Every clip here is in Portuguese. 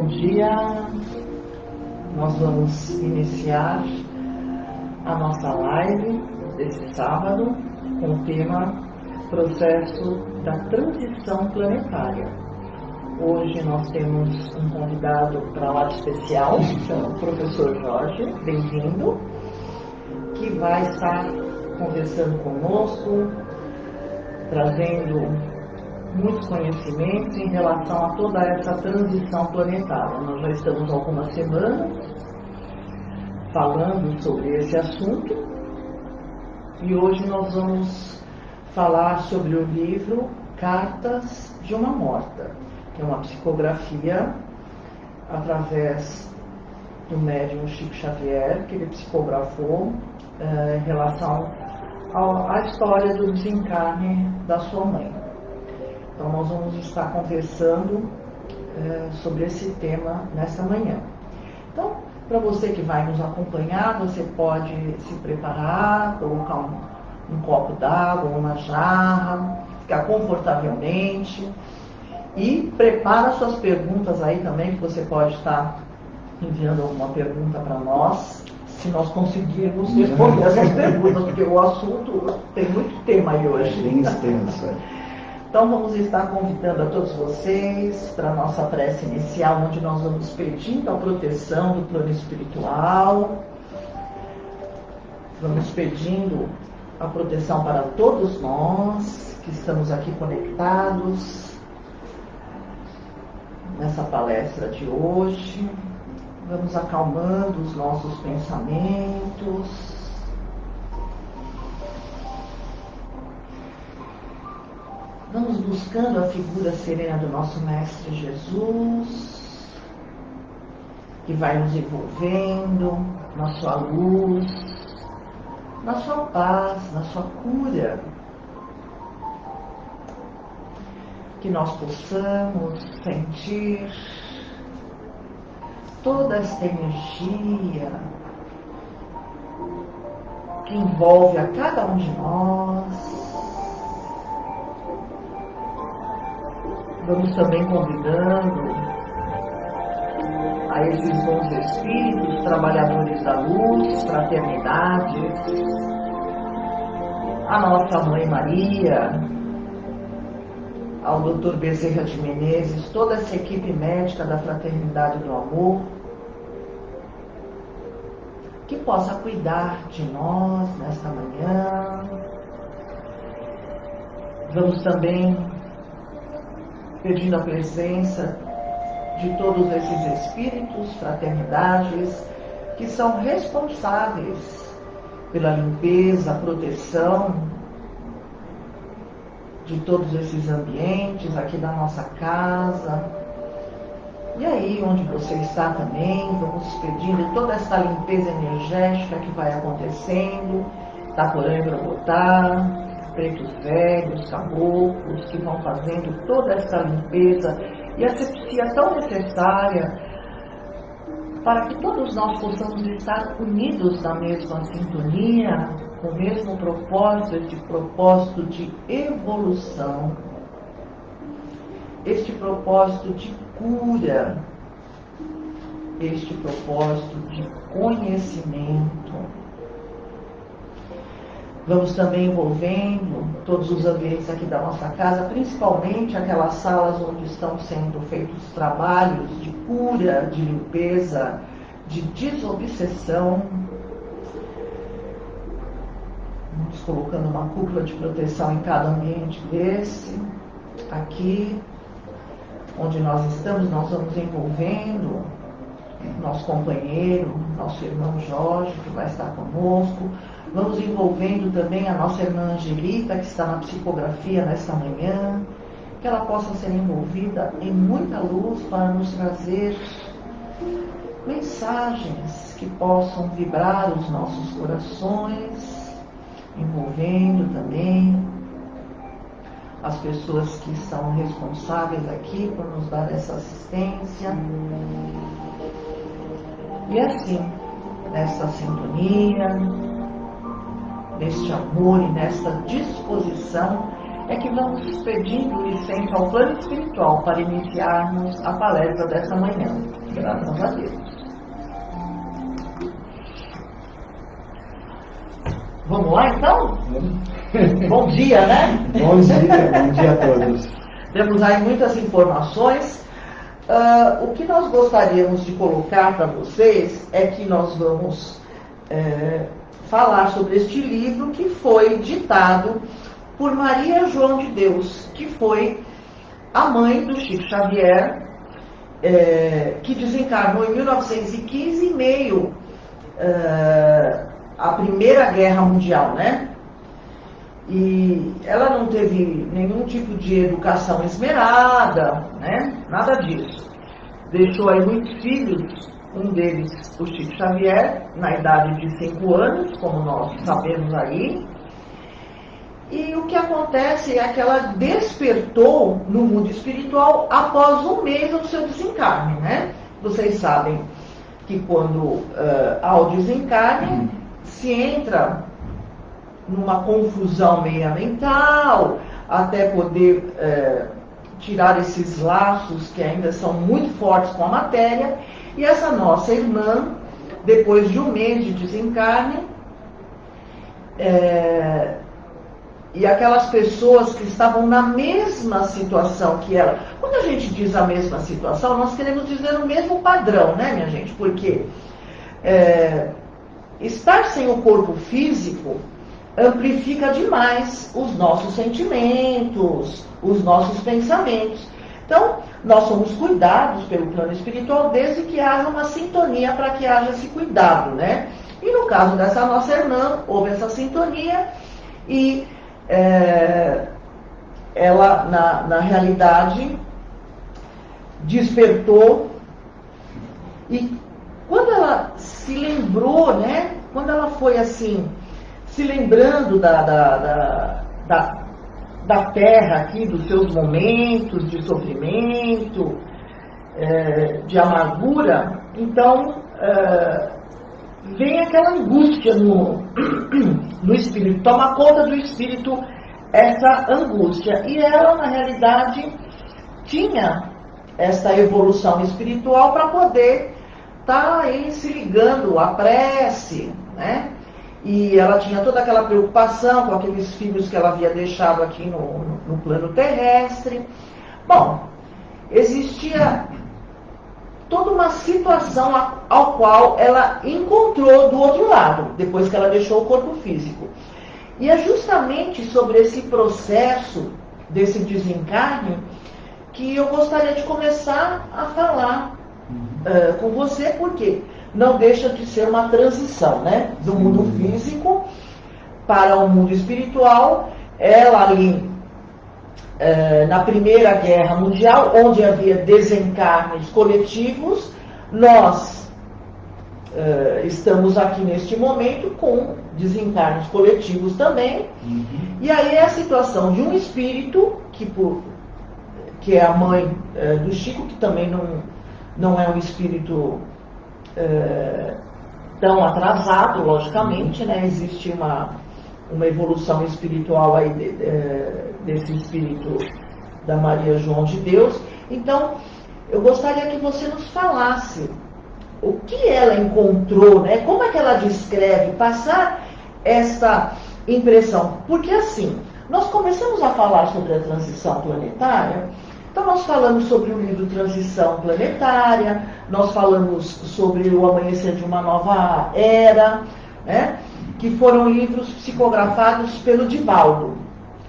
dia, nós vamos iniciar a nossa live desse sábado com o tema Processo da Transição Planetária. Hoje nós temos um convidado para lá especial, o professor Jorge, bem-vindo, que vai estar conversando conosco, trazendo muitos conhecimentos em relação a toda essa transição planetária. Nós já estamos há algumas semanas falando sobre esse assunto e hoje nós vamos falar sobre o livro Cartas de uma Morta, que é uma psicografia através do médium Chico Xavier, que ele psicografou em relação à história do desencarne da sua mãe. Então nós vamos estar conversando sobre esse tema nesta manhã. Então, para você que vai nos acompanhar, você pode se preparar, colocar um copo d'água, uma jarra, ficar confortavelmente e prepara suas perguntas aí também, que você pode estar enviando alguma pergunta para nós, se nós conseguirmos responder essas perguntas, porque o assunto tem muito tema aí hoje. Bem extenso. Então vamos estar convidando a todos vocês para a nossa prece inicial, onde nós vamos pedindo a proteção do plano espiritual, vamos pedindo a proteção para todos nós que estamos aqui conectados nessa palestra de hoje. Vamos acalmando os nossos pensamentos. Vamos buscando a figura serena do nosso Mestre Jesus, que vai nos envolvendo na sua luz, na sua paz, na sua cura. Que nós possamos sentir toda esta energia que envolve a cada um de nós. Vamos também convidando a esses bons espíritos, trabalhadores da luz, fraternidade, a nossa Mãe Maria, ao Dr. Bezerra de Menezes, toda essa equipe médica da Fraternidade do Amor, que possa cuidar de nós nesta manhã. Vamos também pedindo a presença de todos esses espíritos, fraternidades, que são responsáveis pela limpeza, proteção de todos esses ambientes aqui da nossa casa. E aí, onde você está também, vamos pedindo toda essa limpeza energética que vai acontecendo, Taporã e Brabotá, pretos velhos, caboclos, que vão fazendo toda essa limpeza e asepsia tão necessária para que todos nós possamos estar unidos na mesma sintonia, com o mesmo propósito, este propósito de evolução, este propósito de cura, este propósito de conhecimento. Vamos também envolvendo todos os ambientes aqui da nossa casa, principalmente aquelas salas onde estão sendo feitos trabalhos de cura, de limpeza, de desobsessão. Vamos colocando uma cúpula de proteção em cada ambiente desse. Aqui, onde nós estamos, nós vamos envolvendo nosso companheiro, nosso irmão Jorge, que vai estar conosco. Vamos envolvendo também a nossa irmã Angelita, que está na psicografia nesta manhã, que ela possa ser envolvida em muita luz para nos trazer mensagens que possam vibrar os nossos corações, envolvendo também as pessoas que são responsáveis aqui por nos dar essa assistência. E assim, nessa sintonia, neste amor e nesta disposição, é que vamos pedindo licença ao plano espiritual para iniciarmos a palestra desta manhã. Graças a Deus. Vamos lá, então? Bom dia, né? Bom dia a todos. Temos aí muitas informações. O que nós gostaríamos de colocar para vocês é que nós vamos falar sobre este livro que foi ditado por Maria João de Deus, que foi a mãe do Chico Xavier, que desencarnou em 1915, em meio à Primeira Guerra Mundial, né? E ela não teve nenhum tipo de educação esmerada, né? Nada disso. Deixou aí muitos filhos, um deles, o Chico Xavier, na idade de 5 anos, como nós sabemos aí. E o que acontece é que ela despertou no mundo espiritual após um mês do seu desencarne, né? Vocês sabem que quando há o desencarne, se entra numa confusão meia mental, até poder tirar esses laços que ainda são muito fortes com a matéria. E essa nossa irmã, depois de um mês de desencarne, e aquelas pessoas que estavam na mesma situação que ela. Quando a gente diz a mesma situação, nós queremos dizer o mesmo padrão, né, minha gente? Porque estar sem o corpo físico amplifica demais os nossos sentimentos, os nossos pensamentos. Então, nós somos cuidados pelo plano espiritual desde que haja uma sintonia para que haja esse cuidado, né? E no caso dessa nossa irmã, houve essa sintonia e ela, na realidade, despertou. E quando ela se lembrou, né? Quando ela foi assim, se lembrando da Terra aqui, dos seus momentos de sofrimento, de amargura, então vem aquela angústia no espírito, toma conta do espírito essa angústia. E ela, na realidade, tinha essa evolução espiritual para poder estar aí se ligando à prece, né? E ela tinha toda aquela preocupação com aqueles filhos que ela havia deixado aqui no plano terrestre. Bom, existia toda uma situação ao qual ela encontrou do outro lado, depois que ela deixou o corpo físico. E é justamente sobre esse processo, desse desencarne, que eu gostaria de começar a falar com você, porque não deixa de ser uma transição, né? Do mundo físico para o mundo espiritual. Ela ali, na Primeira Guerra Mundial, onde havia desencarnes coletivos, nós estamos aqui neste momento com desencarnes coletivos também. E aí é a situação de um espírito que é a mãe do Chico, que também não é um espírito tão atrasado, logicamente, né? Existe uma evolução espiritual aí desse espírito da Maria João de Deus. Então, eu gostaria que você nos falasse o que ela encontrou, né? Como é que ela descreve, passar essa impressão. Porque assim, nós começamos a falar sobre a transição planetária. Então nós falamos sobre o livro Transição Planetária, nós falamos sobre o Amanhecer de uma Nova Era, né? Que foram livros psicografados pelo Divaldo,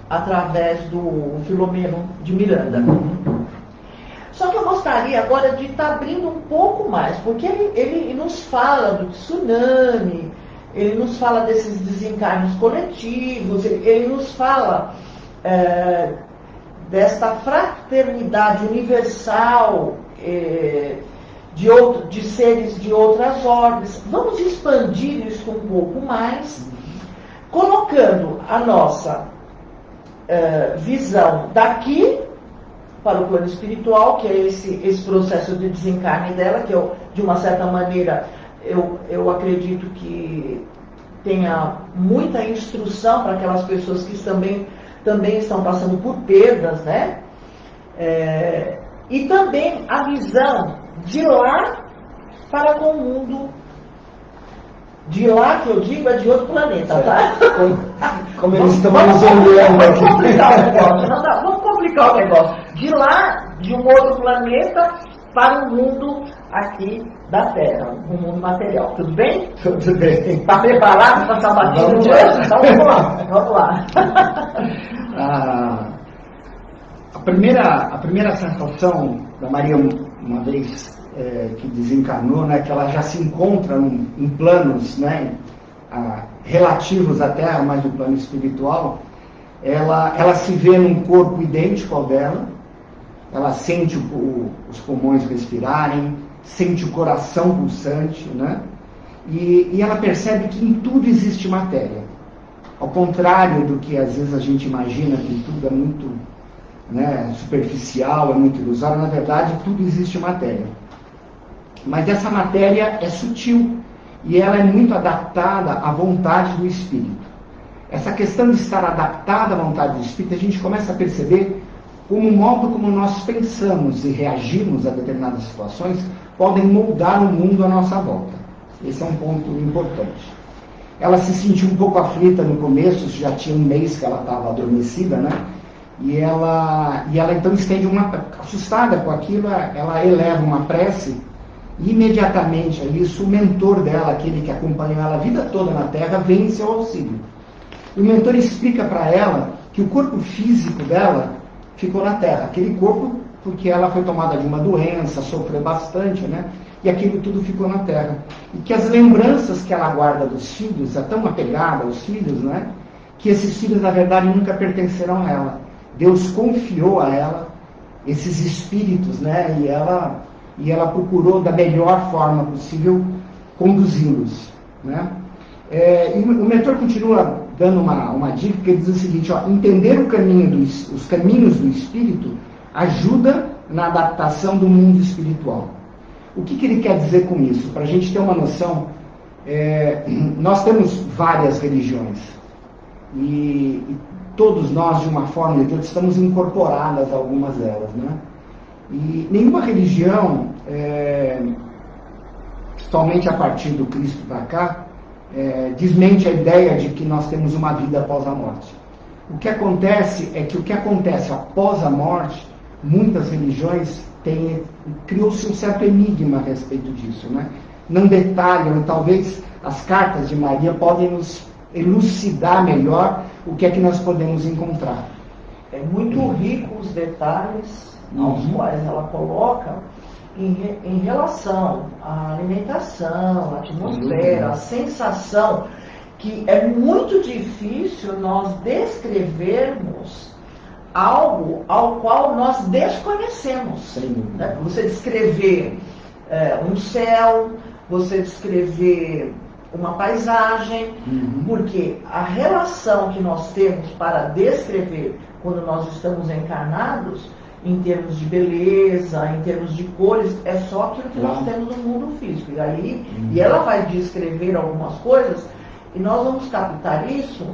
através do Filomeno de Miranda. Só que eu gostaria agora de estar abrindo um pouco mais, porque ele nos fala do tsunami, ele nos fala desses desencarnes coletivos, ele nos fala desta fraternidade universal de seres de outras ordens. Vamos expandir isso um pouco mais, colocando a nossa visão daqui para o plano espiritual, que é esse processo de desencarne dela, que eu, de uma certa maneira, eu acredito que tenha muita instrução para aquelas pessoas que também estão passando por perdas, né? E também a visão de lá para com o mundo de lá, que eu digo, é de outro planeta, tá? Como eles estão nos olhando aqui. Vamos complicar o negócio. Não dá, vamos complicar o negócio. De lá, de um outro planeta, para o mundo aqui da Terra, o mundo material. Tudo bem? Tudo bem. Está preparado para essa batida de hoje? Então vamos lá, vamos lá. A primeira sensação da Maria, uma vez que desencarnou, né, que ela já se encontra em planos, né, relativos à Terra, mas no plano espiritual, ela se vê num corpo idêntico ao dela, ela sente os pulmões respirarem, sente o coração pulsante, né, e ela percebe que em tudo existe matéria. Ao contrário do que às vezes a gente imagina, que tudo é muito, né, superficial, é muito ilusório, na verdade tudo existe matéria. Mas essa matéria é sutil e ela é muito adaptada à vontade do espírito. Essa questão de estar adaptada à vontade do espírito, a gente começa a perceber como o modo como nós pensamos e reagimos a determinadas situações podem moldar o mundo à nossa volta. Esse é um ponto importante. Ela se sentiu um pouco aflita no começo, já tinha um mês que ela estava adormecida, né? E ela então estende assustada com aquilo, ela eleva uma prece, e imediatamente a isso o mentor dela, aquele que acompanhou ela a vida toda na Terra, vem em seu auxílio. E o mentor explica para ela que o corpo físico dela ficou na Terra, aquele corpo porque ela foi tomada de uma doença, sofreu bastante, né? E aquilo tudo ficou na Terra. E que as lembranças que ela guarda dos filhos, é tão apegada aos filhos, né? Que esses filhos, na verdade, nunca pertenceram a ela. Deus confiou a ela esses espíritos, né? E ela procurou, da melhor forma possível, conduzi-los, né? E o mentor continua dando uma dica, que ele diz o seguinte, ó, entender os caminhos do espírito ajuda na adaptação do mundo espiritual. O que ele quer dizer com isso? Para a gente ter uma noção, nós temos várias religiões e todos nós, de uma forma ou de outra, estamos incorporadas a algumas delas, né? E nenhuma religião, somente a partir do Cristo para cá, desmente a ideia de que nós temos uma vida após a morte. O que acontece é que o que acontece após a morte, muitas religiões criou-se um certo enigma a respeito disso, né? Não detalham, e talvez as cartas de Maria podem nos elucidar melhor o que é que nós podemos encontrar. É muito rico os detalhes aos quais ela coloca em relação à alimentação, à atmosfera, à sensação, que é muito difícil nós descrevermos algo ao qual nós desconhecemos. Né? Você descrever um céu, você descrever uma paisagem, porque a relação que nós temos para descrever quando nós estamos encarnados, em termos de beleza, em termos de cores, é só aquilo que nós temos no mundo físico. E aí, e ela vai descrever algumas coisas, e nós vamos captar isso,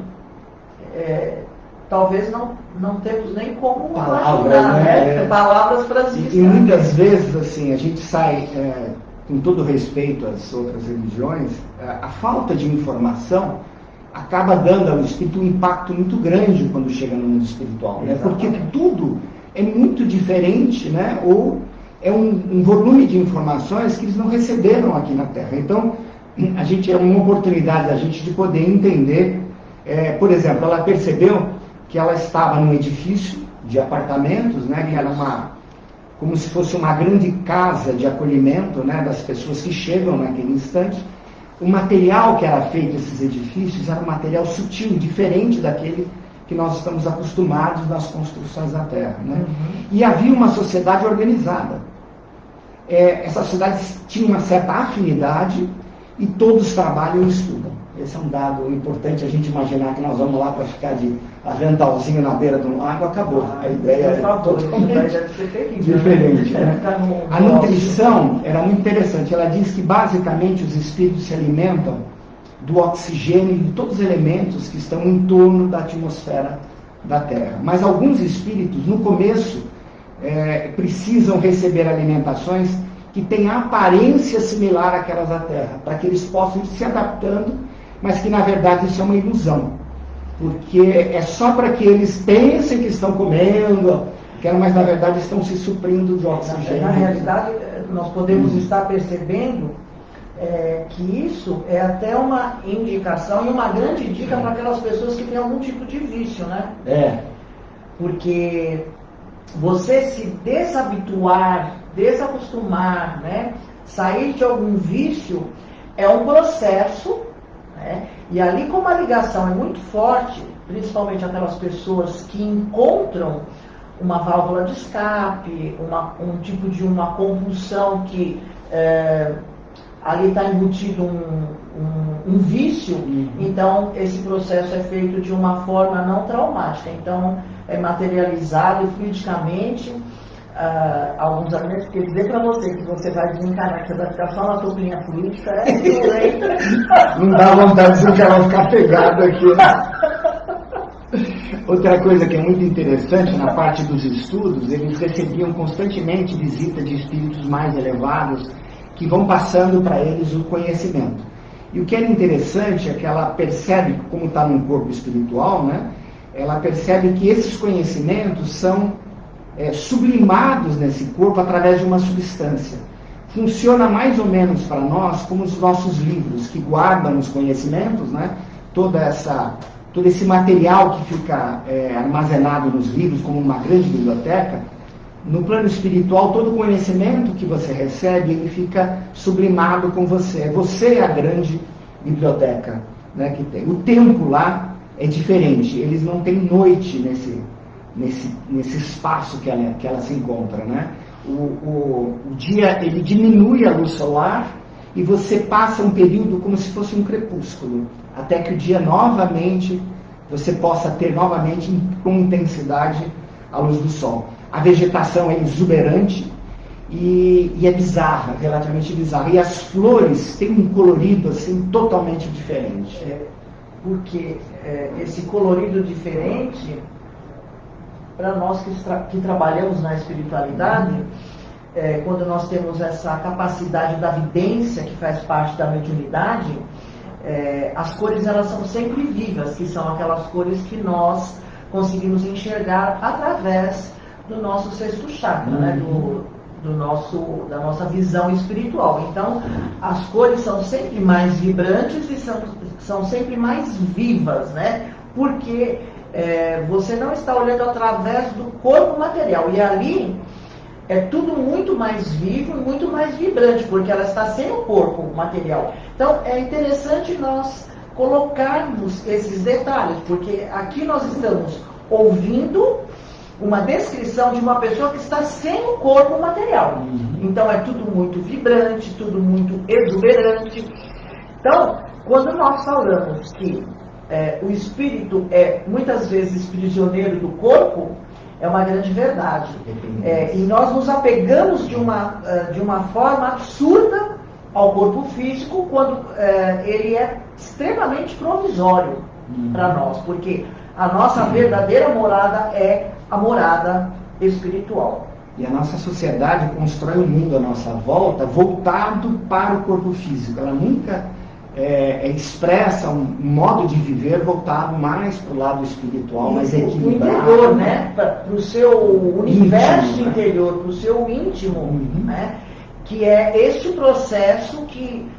talvez não temos nem como imaginar, né? Palavras para isso. E muitas vezes, assim, a gente sai, com todo respeito às outras religiões, a falta de informação acaba dando ao espírito um impacto muito grande quando chega no mundo espiritual, né? Porque tudo é muito diferente, né? Ou é um volume de informações que eles não receberam aqui na Terra. Então, a gente é uma oportunidade da gente de poder entender, por exemplo, ela percebeu que ela estava num edifício de apartamentos, né? Que era como se fosse uma grande casa de acolhimento, né? Das pessoas que chegam naquele instante. O material que era feito esses edifícios era um material sutil, diferente daquele que nós estamos acostumados nas construções da Terra, né? E havia uma sociedade organizada. Essa sociedade tinha uma certa afinidade e todos trabalham e estudam. Esse é um dado importante, a gente imaginar que nós vamos lá para ficar de aventalzinho na beira do lago, acabou. A ideia é totalmente diferente, né? A nutrição era muito interessante. Ela diz que basicamente os espíritos se alimentam do oxigênio e de todos os elementos que estão em torno da atmosfera da Terra. Mas alguns espíritos, no começo, precisam receber alimentações que têm a aparência similar àquelas da Terra, para que eles possam ir se adaptando, mas que na verdade isso é uma ilusão, porque é só para que eles pensem que estão comendo, mas na verdade estão se suprindo de oxigênio. Na realidade, nós podemos estar percebendo que isso é até uma indicação e uma grande dica para aquelas pessoas que têm algum tipo de vício, né? Porque você se desabituar, desacostumar, né? Sair de algum vício é um processo, né? E ali, como a ligação é muito forte, principalmente aquelas pessoas que encontram uma válvula de escape, um tipo de uma compulsão que ali está embutido um vício, então esse processo é feito de uma forma não traumática, então é materializado fluidicamente. Alguns alimentos, porque dizer para você que você vai desencanar, que você vai ficar só na tupinha política, é violento. Não dá vontade de ela ficar pegado aqui, né? Outra coisa que é muito interessante, na parte dos estudos, eles recebiam constantemente visita de espíritos mais elevados que vão passando para eles o conhecimento. E o que era interessante é que ela percebe, como está num corpo espiritual, né, ela percebe que esses conhecimentos são sublimados nesse corpo através de uma substância. Funciona mais ou menos para nós como os nossos livros, que guardam os conhecimentos, né, todo esse material que fica armazenado nos livros como uma grande biblioteca. No plano espiritual, todo o conhecimento que você recebe, ele fica sublimado com você. Você é a grande biblioteca, né, que tem. O tempo lá é diferente, eles não têm noite nesse espaço que ela se encontra, né? O dia, ele diminui a luz solar e você passa um período como se fosse um crepúsculo, até que o dia novamente, você possa ter novamente com intensidade a luz do sol. A vegetação é exuberante e é bizarra, relativamente bizarra. E as flores têm um colorido assim totalmente diferente. Porque esse colorido diferente, para nós que trabalhamos na espiritualidade, quando nós temos essa capacidade da vidência, que faz parte da mediunidade, as cores elas são sempre vivas, que são aquelas cores que nós conseguimos enxergar através do nosso sexto chakra, né? Da nossa visão espiritual. Então, as cores são sempre mais vibrantes e são sempre mais vivas, né? Porque você não está olhando através do corpo material. E ali é tudo muito mais vivo, muito mais vibrante, porque ela está sem o corpo material. Então, é interessante nós colocarmos esses detalhes, porque aqui nós estamos ouvindo uma descrição de uma pessoa que está sem o corpo material. Então, é tudo muito vibrante, tudo muito exuberante. Então, quando nós falamos que o espírito é muitas vezes prisioneiro do corpo, é uma grande verdade. E nós nos apegamos de uma forma absurda ao corpo físico quando ele é extremamente provisório para nós, porque a nossa verdadeira morada é a morada espiritual. E a nossa sociedade constrói um mundo à nossa volta voltado para o corpo físico. Ela nunca expressa um modo de viver voltado mais para o lado espiritual, mais equilibrado. O interior, né? Para o seu universo íntimo, interior, para o seu íntimo, né? Que é este processo que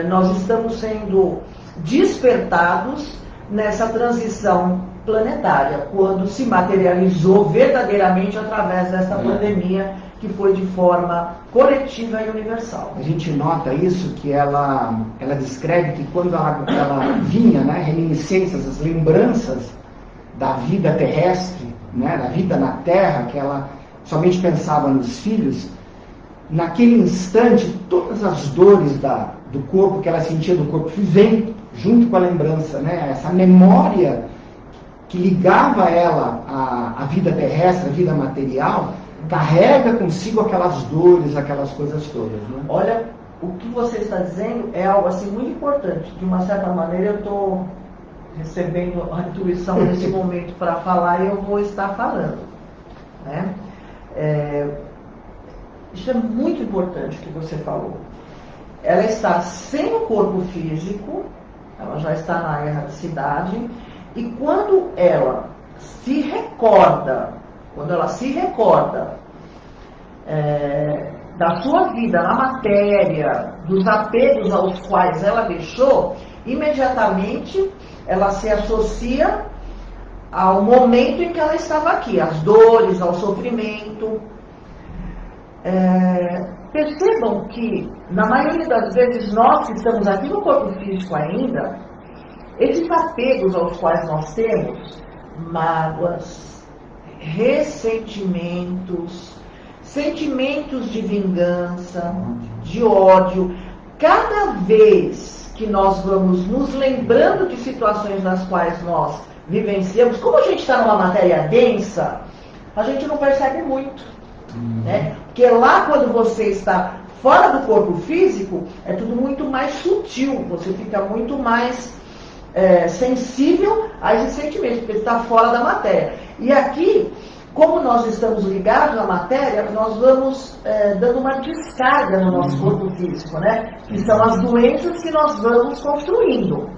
nós estamos sendo despertados nessa transição planetária, quando se materializou verdadeiramente através dessa pandemia, que foi de forma coletiva e universal. A gente nota isso, que ela descreve que quando ela vinha, né, reminiscências, as lembranças da vida terrestre, né, da vida na Terra, que ela somente pensava nos filhos, naquele instante, todas as dores do corpo que ela sentia do corpo vem junto com a lembrança, né, essa memória que ligava ela à vida terrestre, à vida material, carrega consigo aquelas dores, aquelas coisas todas. Né? Olha, o que você está dizendo é algo assim muito importante. De uma certa maneira, eu estou recebendo a intuição nesse momento para falar e eu vou estar falando. Né? Isso é muito importante o que você falou. Ela está sem o corpo físico, ela já está na erraticidade, e quando ela se recorda, da sua vida na matéria, dos apegos aos quais ela deixou, imediatamente ela se associa ao momento em que ela estava aqui, às dores, ao sofrimento. Percebam que, na maioria das vezes, nós que estamos aqui no corpo físico ainda, esses apegos aos quais nós temos, mágoas, ressentimentos, sentimentos de vingança, de ódio, cada vez que nós vamos nos lembrando de situações nas quais nós vivenciamos, como a gente está numa matéria densa, a gente não percebe muito. Né? Porque lá, quando você está fora do corpo físico, é tudo muito mais sutil, você fica muito mais sensível a esses sentimentos, porque está fora da matéria. E aqui, como nós estamos ligados à matéria, nós vamos dando uma descarga no nosso corpo físico, né? Que são as doenças que nós vamos construindo.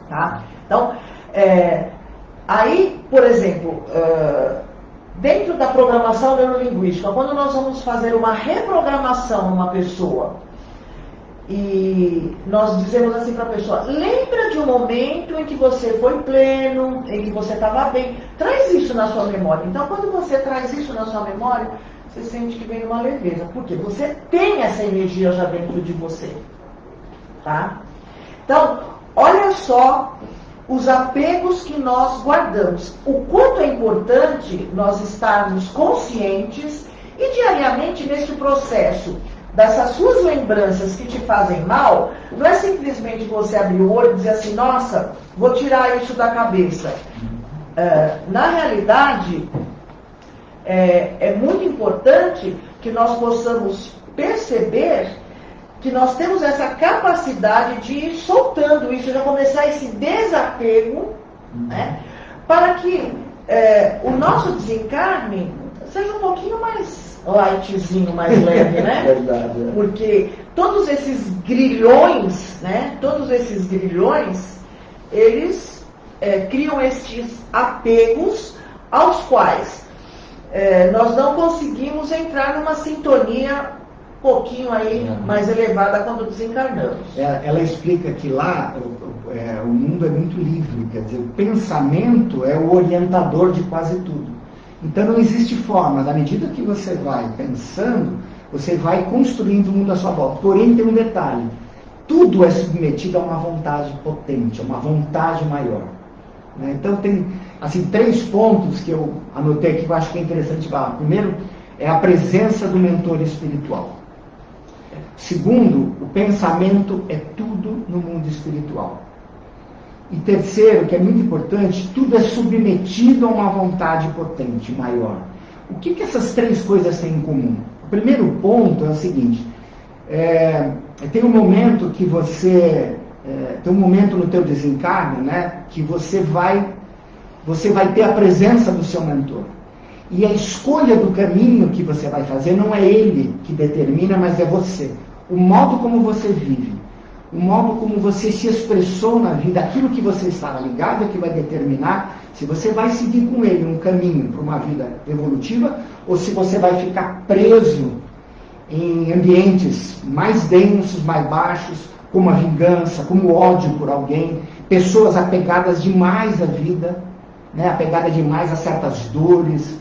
Tá? Então, aí, por exemplo, dentro da programação neurolinguística, quando nós vamos fazer uma reprogramação numa pessoa, e nós dizemos assim para a pessoa, lembra de um momento em que você foi pleno, em que você estava bem, traz isso na sua memória. Então, quando você traz isso na sua memória, você sente que vem uma leveza, porque você tem essa energia já dentro de você. Tá? Então, olha só os apegos que nós guardamos. O quanto é importante nós estarmos conscientes e diariamente nesse processo dessas suas lembranças que te fazem mal, não é simplesmente você abrir o olho e dizer assim, nossa, vou tirar isso da cabeça. Na realidade, é muito importante que nós possamos perceber que nós temos essa capacidade de ir soltando isso, já começar esse desapego, né, para que o nosso desencarne seja um pouquinho mais lightzinho, mais leve, né? Verdade. Porque todos esses grilhões, eles criam estes apegos aos quais nós não conseguimos entrar numa sintonia um pouquinho aí mais elevada quando desencarnamos. Ela explica que lá o mundo é muito livre, quer dizer, o pensamento é o orientador de quase tudo. Então não existe forma, na medida que você vai pensando, você vai construindo o mundo à sua volta. Porém tem um detalhe, tudo é submetido a uma vontade potente, a uma vontade maior. Né? Então tem assim, 3 pontos que eu anotei aqui que eu acho que é interessante falar. Primeiro, é a presença do mentor espiritual. Segundo, o pensamento é tudo no mundo espiritual. E terceiro, que é muito importante, tudo é submetido a uma vontade potente, maior. O que essas 3 coisas têm em comum? O primeiro ponto é o seguinte, tem um momento que você, tem um momento no teu desencarne, né, que você vai ter a presença do seu mentor. E a escolha do caminho que você vai fazer não é ele que determina, mas é você. O modo como você vive, o modo como você se expressou na vida, aquilo que você estava ligado é que vai determinar se você vai seguir com ele um caminho para uma vida evolutiva ou se você vai ficar preso em ambientes mais densos, mais baixos, como a vingança, como o ódio por alguém, pessoas apegadas demais à vida, né, apegadas demais a certas dores,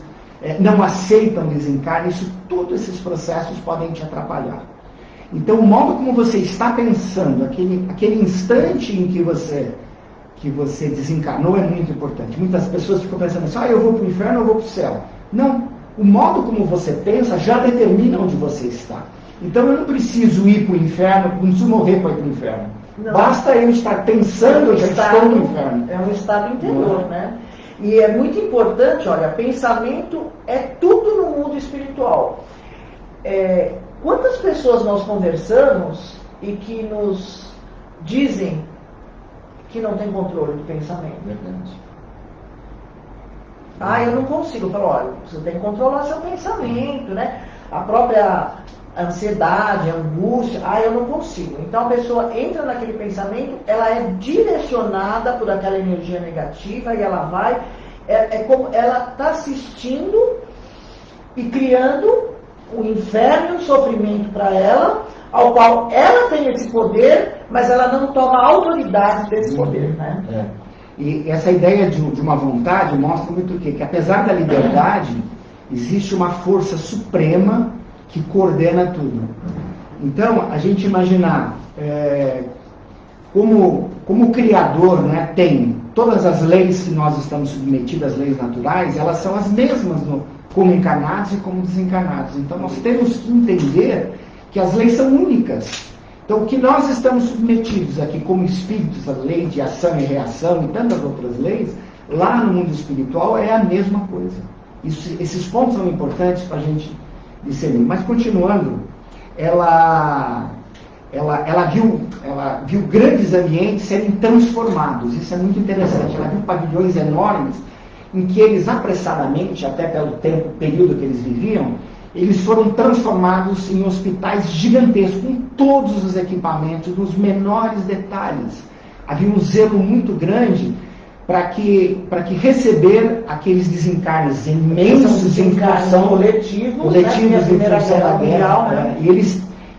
não aceitam desencarne, todos esses processos podem te atrapalhar. Então, o modo como você está pensando, aquele instante em que você desencarnou é muito importante. Muitas pessoas ficam pensando assim, eu vou para o inferno ou eu vou para o céu. Não, o modo como você pensa já determina onde você está. Então, eu não preciso ir para o inferno, não preciso morrer para ir para o inferno. Não. Basta eu estar pensando que estou no inferno. É um estado interior, né? E é muito importante, olha, pensamento é tudo no mundo espiritual. Quantas pessoas nós conversamos e que nos dizem que não tem controle do pensamento? Verdade. Eu não consigo. Eu falo, olha, você tem que controlar seu pensamento, né? a própria ansiedade, a angústia, eu não consigo. Então a pessoa entra naquele pensamento, ela é direcionada por aquela energia negativa e ela vai, é como ela está assistindo e criando um inferno, um sofrimento para ela, ao qual ela tem esse poder, mas ela não toma autoridade desse poder, né? E essa ideia de uma vontade mostra muito o quê? Que apesar da liberdade, existe uma força suprema que coordena tudo. Então, a gente imaginar como o Criador, né, tem todas as leis que nós estamos submetidos, as leis naturais, elas são as mesmas como encarnados e como desencarnados. Então, nós temos que entender que as leis são únicas. Então, o que nós estamos submetidos aqui como espíritos, a lei de ação e reação e tantas outras leis, lá no mundo espiritual é a mesma coisa. Esses pontos são importantes para a gente discernir. Mas, continuando, ela viu grandes ambientes serem transformados. Isso é muito interessante. Ela viu pavilhões enormes em que eles apressadamente, até pelo período que eles viviam, eles foram transformados em hospitais gigantescos, com todos os equipamentos, nos menores detalhes. Havia um zelo muito grande para que receber aqueles desencarnes imensos em função coletivos em função da guerra. Né?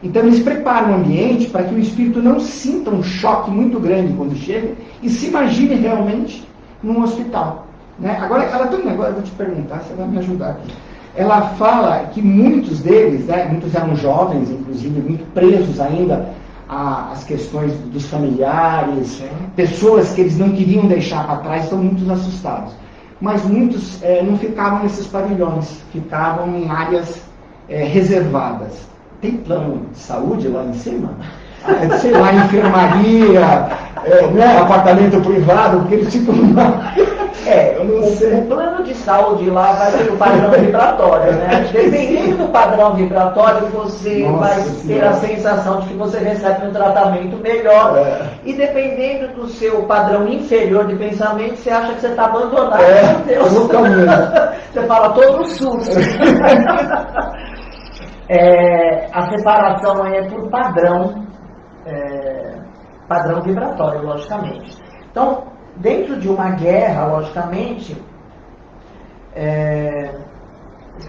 Então eles preparam o ambiente para que o espírito não sinta um choque muito grande quando chega e se imagine realmente num hospital. Né? Agora, ela tem um negócio, eu vou te perguntar, você vai me ajudar aqui. Ela fala que muitos deles, né, muitos eram jovens, inclusive, muito presos ainda às questões dos familiares, pessoas que eles não queriam deixar para trás, estão muito assustados. Mas muitos não ficavam nesses pavilhões, ficavam em áreas reservadas. Tem plano de saúde lá em cima? Sei lá, enfermaria, né, apartamento privado, porque eles ficam lá. Eu não sei. O plano de saúde lá vai ter o padrão vibratório, né? Dependendo do padrão vibratório, você vai ter a sensação de que você recebe um tratamento melhor. E dependendo do seu padrão inferior de pensamento, você acha que você está abandonado. Meu Deus. Você fala todo susto. A separação aí é por padrão vibratório, logicamente. Então, dentro de uma guerra, logicamente,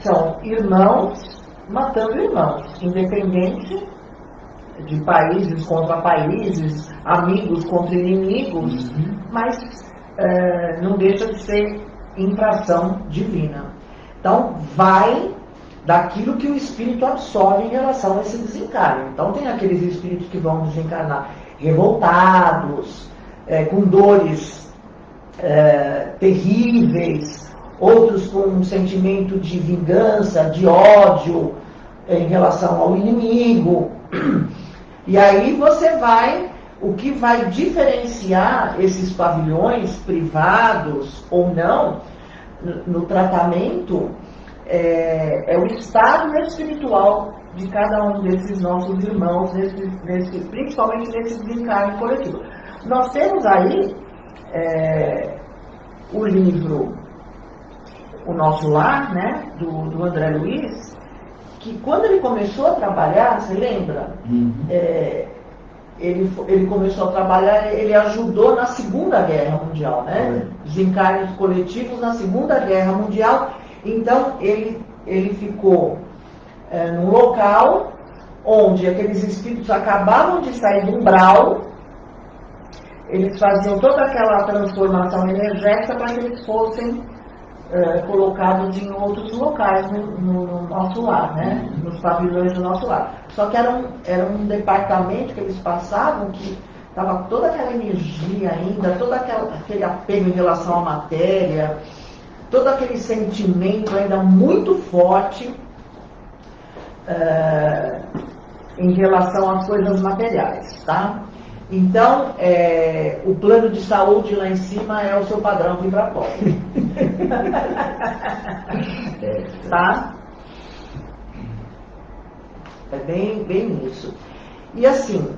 são irmãos matando irmãos, independente de países contra países, amigos contra inimigos, mas não deixa de ser infração divina. Então, vai daquilo que o espírito absorve em relação a esse desencarne. Então, tem aqueles espíritos que vão desencarnar revoltados, com dores terríveis, outros com um sentimento de vingança, de ódio em relação ao inimigo. E aí o que vai diferenciar esses pavilhões privados ou não no tratamento é o estado espiritual de cada um desses nossos irmãos, principalmente nesse desencarne coletivo. Nós temos aí o livro O Nosso Lar, né, do André Luiz, que quando ele começou a trabalhar, você lembra? Ele começou a trabalhar, ele ajudou na Segunda Guerra Mundial, né? Desencarnes coletivos na Segunda Guerra Mundial. Então, ele ficou num local onde aqueles espíritos acabavam de sair do umbral, eles faziam toda aquela transformação energética para que eles fossem colocados em outros locais no nosso lar, né? Nos pavilhões do nosso lar. Só que era um departamento que eles passavam que estava toda aquela energia ainda, todo aquele apego em relação à matéria, todo aquele sentimento ainda muito forte em relação às coisas materiais, tá? Então, o plano de saúde lá em cima é o seu padrão vibratório. Tá? É bem isso. E assim,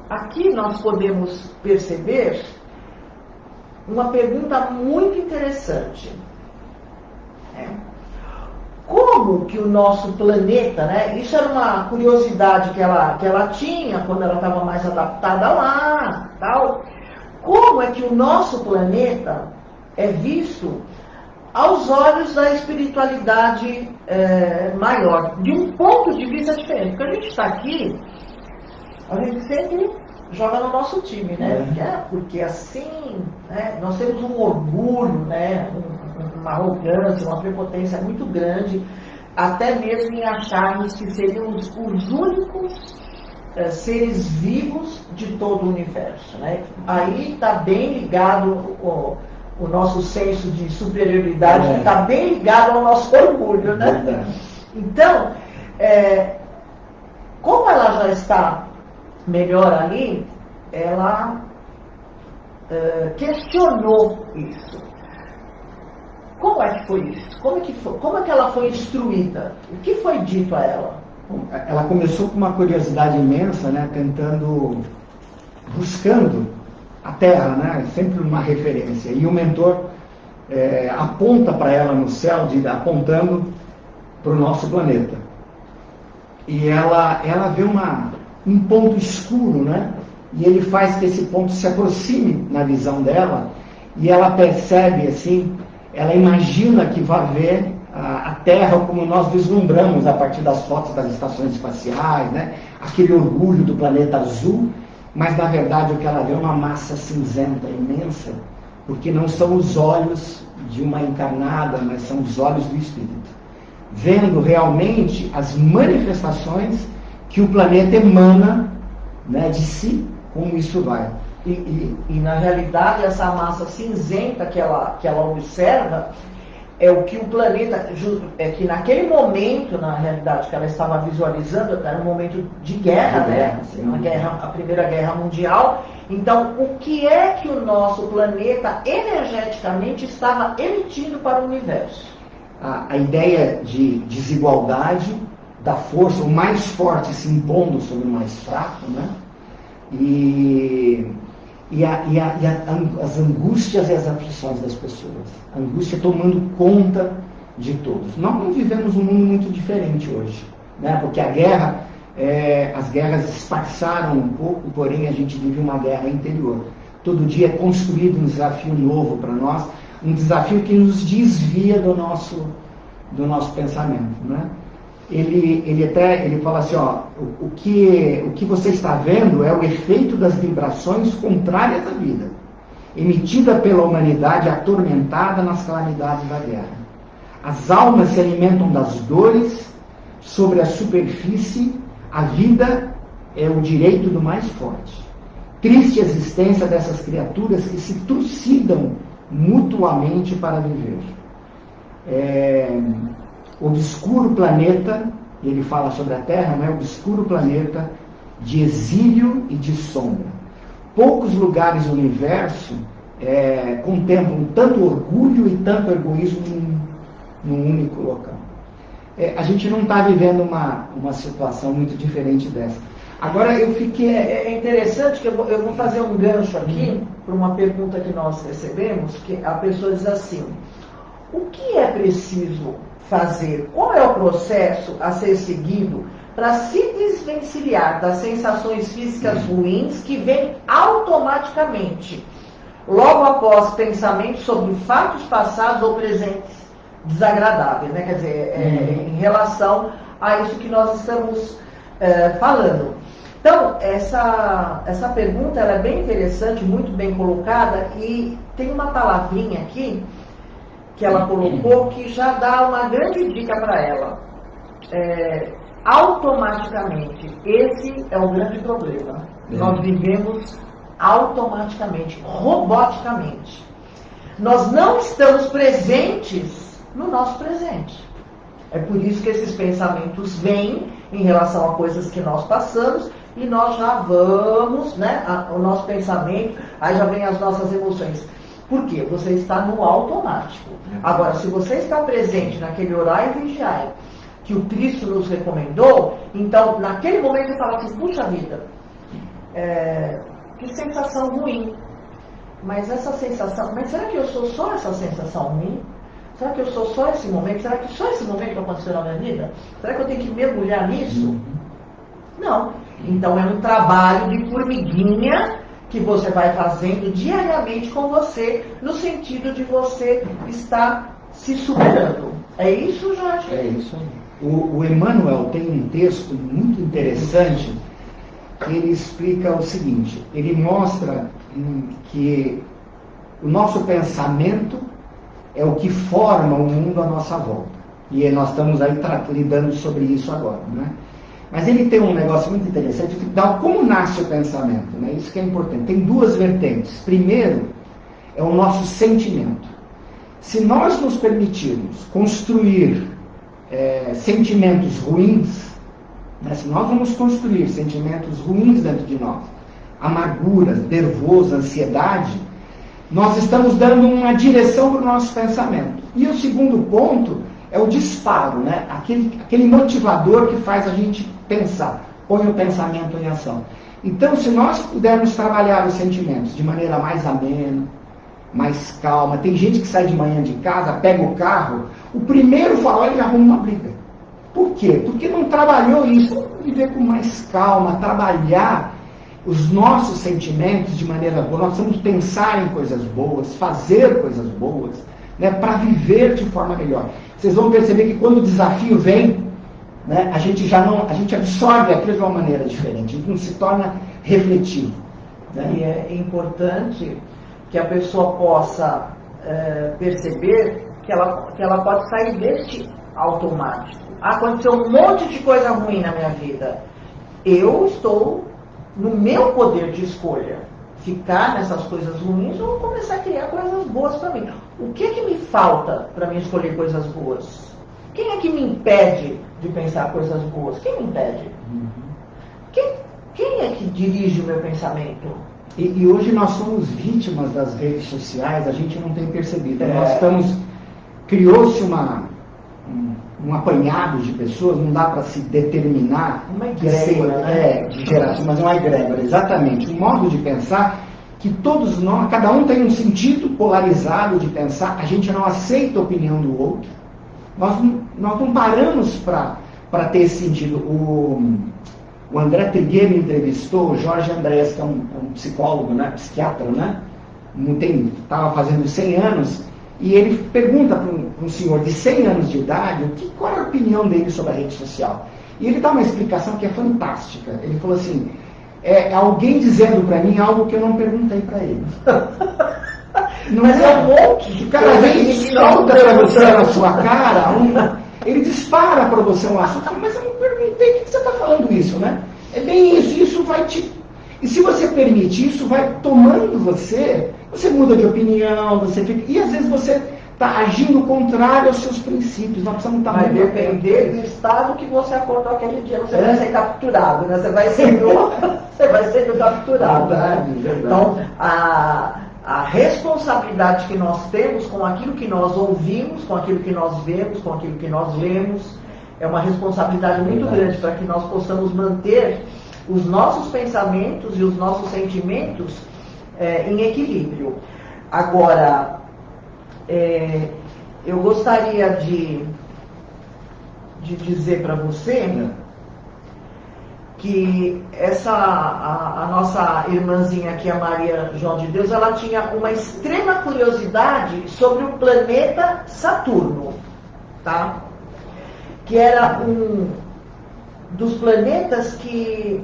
aqui nós podemos perceber uma pergunta muito interessante. né? Como que o nosso planeta, né? Isso era uma curiosidade que ela tinha quando ela estava mais adaptada lá, tal. Como é que o nosso planeta é visto aos olhos da espiritualidade maior, de um ponto de vista diferente? Porque a gente está aqui, a gente sempre joga no nosso time, né? Porque assim, né, nós temos um orgulho, né, uma arrogância, uma prepotência muito grande, até mesmo em acharmos que seríamos os únicos seres vivos de todo o universo, né? Aí está bem ligado o nosso senso de superioridade, está bem ligado ao nosso orgulho, né? Então, como ela já está melhor ali, ela questionou isso. Como é que foi isso? Como é que ela foi instruída? O que foi dito a ela? Ela começou com uma curiosidade imensa, né, buscando a Terra, né, sempre uma referência. E o mentor aponta para ela no céu, apontando para o nosso planeta. E ela vê um ponto escuro, né? E ele faz que esse ponto se aproxime na visão dela, e ela percebe assim, ela imagina que vai ver a Terra como nós vislumbramos a partir das fotos das estações espaciais, né? Aquele orgulho do planeta azul, mas na verdade o que ela vê é uma massa cinzenta imensa, porque não são os olhos de uma encarnada, mas são os olhos do espírito, vendo realmente as manifestações que o planeta emana, né, de si, como isso vai. E na realidade essa massa cinzenta que ela observa é o que o planeta, que naquele momento, na realidade, que ela estava visualizando, era um momento de guerra, né? A Primeira Guerra Mundial. Então, o que é que o nosso planeta energeticamente estava emitindo para o universo? A ideia de desigualdade, da força, o mais forte se impondo sobre o mais fraco, né? As angústias e as aflições das pessoas. A angústia tomando conta de todos. Nós não vivemos um mundo muito diferente hoje, né? Porque as guerras esparçaram um pouco, porém a gente vive uma guerra interior. Todo dia é construído um desafio novo para nós, um desafio que nos desvia do nosso pensamento, né? Ele fala assim, o que você está vendo é o efeito das vibrações contrárias à vida, emitida pela humanidade atormentada nas calamidades da guerra. As almas se alimentam das dores sobre a superfície, a vida é o direito do mais forte. Triste existência dessas criaturas que se trucidam mutuamente para viver. Obscuro planeta, ele fala sobre a Terra, né? Obscuro planeta de exílio e de sombra. Poucos lugares do universo contemplam tanto orgulho e tanto egoísmo num único local. A gente não está vivendo uma situação muito diferente dessa. Agora eu fiquei... É interessante que eu vou fazer um gancho aqui para uma pergunta que nós recebemos, que a pessoa diz assim: o que é preciso fazer? Qual é o processo a ser seguido para se desvencilhar das sensações físicas ruins que vêm automaticamente, logo após pensamentos sobre fatos passados ou presentes desagradáveis, né? Quer dizer, em relação a isso que nós estamos falando. Então, essa pergunta ela é bem interessante, muito bem colocada, e tem uma palavrinha aqui que ela colocou que já dá uma grande dica para ela. Automaticamente. Esse é o grande problema. Nós vivemos automaticamente, roboticamente. Nós não estamos presentes no nosso presente. É por isso que esses pensamentos vêm em relação a coisas que nós passamos e nós já vamos, né? O nosso pensamento, aí já vem as nossas emoções. Por quê? Você está no automático. Agora, se você está presente naquele orar e vigiar que o Cristo nos recomendou, então, naquele momento, você fala assim, puxa vida, que sensação ruim. Mas essa sensação, mas será que eu sou só essa sensação ruim? Será que eu sou só esse momento? Será que só esse momento aconteceu na minha vida? Será que eu tenho que mergulhar nisso? Não. Então é um trabalho de formiguinha que você vai fazendo diariamente com você, no sentido de você estar se superando. É isso, Jorge? É isso aí. O Emmanuel tem um texto muito interessante que ele explica o seguinte, ele mostra que o nosso pensamento é o que forma o mundo à nossa volta. E nós estamos aí lidando sobre isso agora, né? Mas ele tem um negócio muito interessante, como nasce o pensamento, né? Isso que é importante. Tem duas vertentes. Primeiro, é o nosso sentimento. Se nós nos permitirmos construir sentimentos ruins, né? Se nós vamos construir sentimentos ruins dentro de nós, amargura, nervoso, ansiedade, nós estamos dando uma direção para o nosso pensamento. E o segundo ponto é o disparo, né? Aquele motivador que faz a gente pensar, põe o pensamento em ação. Então, se nós pudermos trabalhar os sentimentos de maneira mais amena, mais calma, tem gente que sai de manhã de casa, pega o carro, o primeiro farol ele arruma uma briga. Por quê? Porque não trabalhou isso. Vamos viver com mais calma, trabalhar os nossos sentimentos de maneira boa. Nós vamos pensar em coisas boas, fazer coisas boas, né, para viver de forma melhor. Vocês vão perceber que quando o desafio vem, né, a gente absorve aquilo de uma maneira diferente, a gente não se torna refletivo. Né? E é importante que a pessoa possa perceber que ela pode sair deste automático. Aconteceu um monte de coisa ruim na minha vida. Eu estou no meu poder de escolha. Ficar nessas coisas ruins ou começar a criar coisas boas para mim. O que me falta para mim escolher coisas boas? Quem é que me impede de pensar coisas boas? Quem me impede? Quem é que dirige o meu pensamento? E hoje nós somos vítimas das redes sociais, a gente não tem percebido. Criou-se um apanhado de pessoas, não dá para se determinar uma egrégora, de geração, mas uma egrégora, exatamente, um modo de pensar que todos nós, cada um tem um sentido polarizado de pensar, a gente não aceita a opinião do outro, nós não paramos para ter esse sentido. O André Trigueiro entrevistou o Jorge Andrés, que é um psicólogo, né, psiquiatra, né? Estava fazendo 100 anos, e ele pergunta para um senhor de 100 anos de idade qual é a opinião dele sobre a rede social. E ele dá uma explicação que é fantástica. Ele falou assim, alguém dizendo para mim algo que eu não perguntei para ele. Mas é um monte. O cara vem e solta para você na sua cara, ele dispara para você um assunto, mas eu não perguntei, por que você está falando isso, né? É bem isso vai te... E se você permite, isso vai tomando você muda de opinião, e às vezes você está agindo contrário aos seus princípios. Nós precisamos estar vai depender do estado que você acordou aquele dia. Você vai ser capturado, né? Você vai sendo capturado. Verdade, né? verdade. Então, a responsabilidade que nós temos com aquilo que nós ouvimos, com aquilo que nós vemos, com aquilo que nós lemos, é uma responsabilidade muito grande para que nós possamos manter os nossos pensamentos e os nossos sentimentos em equilíbrio. Agora, eu gostaria de dizer para você que a nossa irmãzinha aqui, a Maria João de Deus, ela tinha uma extrema curiosidade sobre o planeta Saturno, tá? Que era um dos planetas que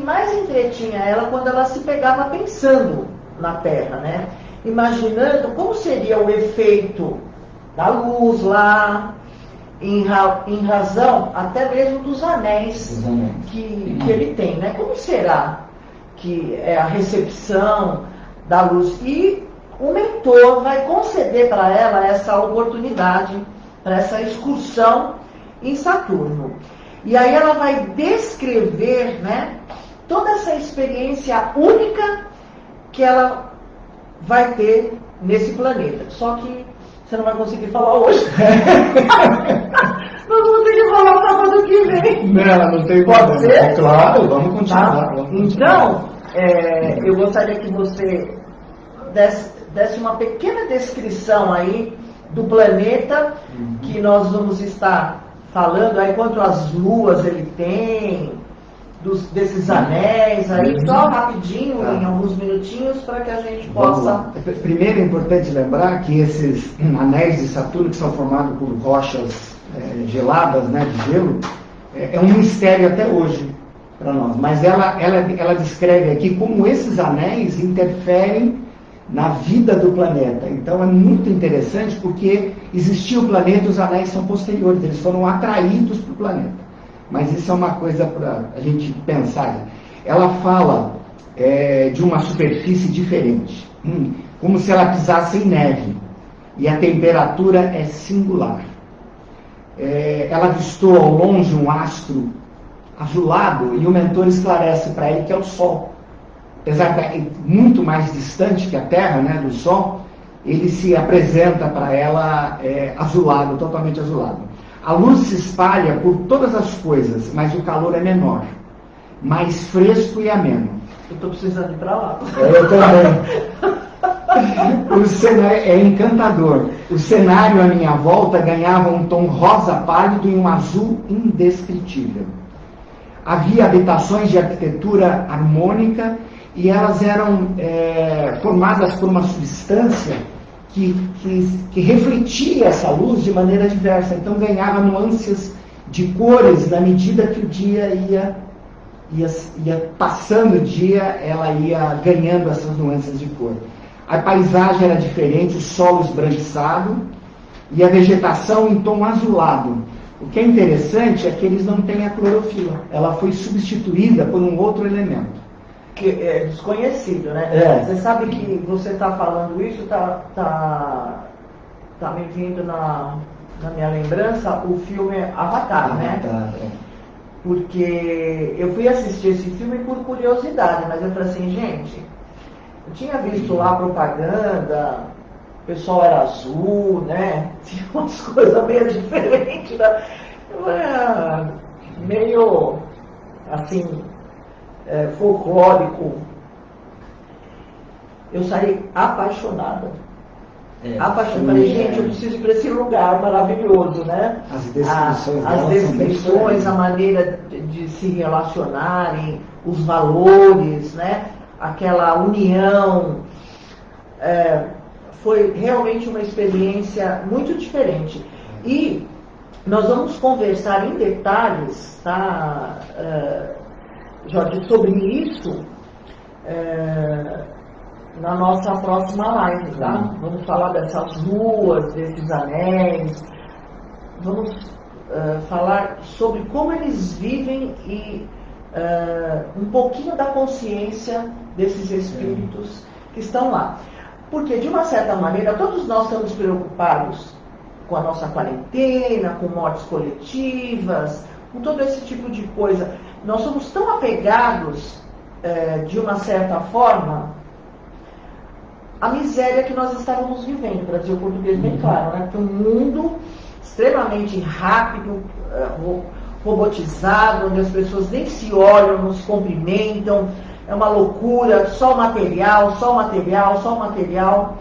mais entretinha ela quando ela se pegava pensando na Terra, né? Imaginando como seria o efeito da luz lá, em razão até mesmo dos anéis que ele tem, né? Como será que é a recepção da luz? E o mentor vai conceder para ela essa oportunidade, para essa excursão em Saturno. E aí ela vai descrever, né, toda essa experiência única que ela vai ter nesse planeta. Só que você não vai conseguir falar hoje. Nós vamos ter que falar sábado que vem. Não tem Pode ser? Claro, vamos continuar. Tá? Então, eu gostaria que você desse uma pequena descrição aí do planeta, que nós vamos estar falando aí quantas luas ele tem, desses anéis aí, só rapidinho, em alguns minutinhos, para que a gente possa... Primeiro é importante lembrar que esses anéis de Saturno, que são formados por rochas geladas, né, de gelo, é um mistério até hoje para nós. Mas ela descreve aqui como esses anéis interferem na vida do planeta. Então é muito interessante porque existia o planeta e os anéis são posteriores, eles foram atraídos para o planeta. Mas isso é uma coisa para a gente pensar. Ela fala de uma superfície diferente, como se ela pisasse em neve, e a temperatura é singular. Ela avistou ao longe um astro azulado e o mentor esclarece para ele que é o Sol. Apesar de estar muito mais distante que a Terra, né, do Sol, ele se apresenta para ela azulado, totalmente azulado. A luz se espalha por todas as coisas, mas o calor é menor, mais fresco e ameno. Eu estou precisando ir para lá. Eu também. O cenário é encantador. O cenário à minha volta ganhava um tom rosa pálido e um azul indescritível. Havia habitações de arquitetura harmônica e elas eram formadas por uma substância que refletia essa luz de maneira diversa. Então ganhava nuances de cores na medida que o dia ia passando o dia, ela ia ganhando essas nuances de cor. A paisagem era diferente, o solo esbranquiçado e a vegetação em tom azulado. O que é interessante é que eles não têm a clorofila. Ela foi substituída por um outro elemento. Que é desconhecido, né? Você sabe que você está falando isso, tá me vindo na minha lembrança o filme Avatar, né? Porque eu fui assistir esse filme por curiosidade, mas eu falei assim, gente, eu tinha visto lá a propaganda, o pessoal era azul, né? Tinha umas coisas meio diferentes, né? Eu era meio assim, folclórico. Eu saí apaixonada. Apaixonada. Falei, gente, eu preciso ir para esse lugar maravilhoso, né? As descrições, a maneira de se relacionarem, os valores, né? Aquela união. Foi realmente uma experiência muito diferente. E nós vamos conversar em detalhes, tá, Jorge, sobre isso na nossa próxima live, tá? Vamos falar dessas luas, desses anéis, vamos falar sobre como eles vivem e um pouquinho da consciência desses espíritos que estão lá. Porque, de uma certa maneira, todos nós estamos preocupados com a nossa quarentena, com mortes coletivas, com todo esse tipo de coisa. Nós somos tão apegados, de uma certa forma, à miséria que nós estávamos vivendo, para dizer o português bem claro, né? Porque um mundo extremamente rápido, robotizado, onde as pessoas nem se olham, não se cumprimentam, é uma loucura, só material, só material, só material.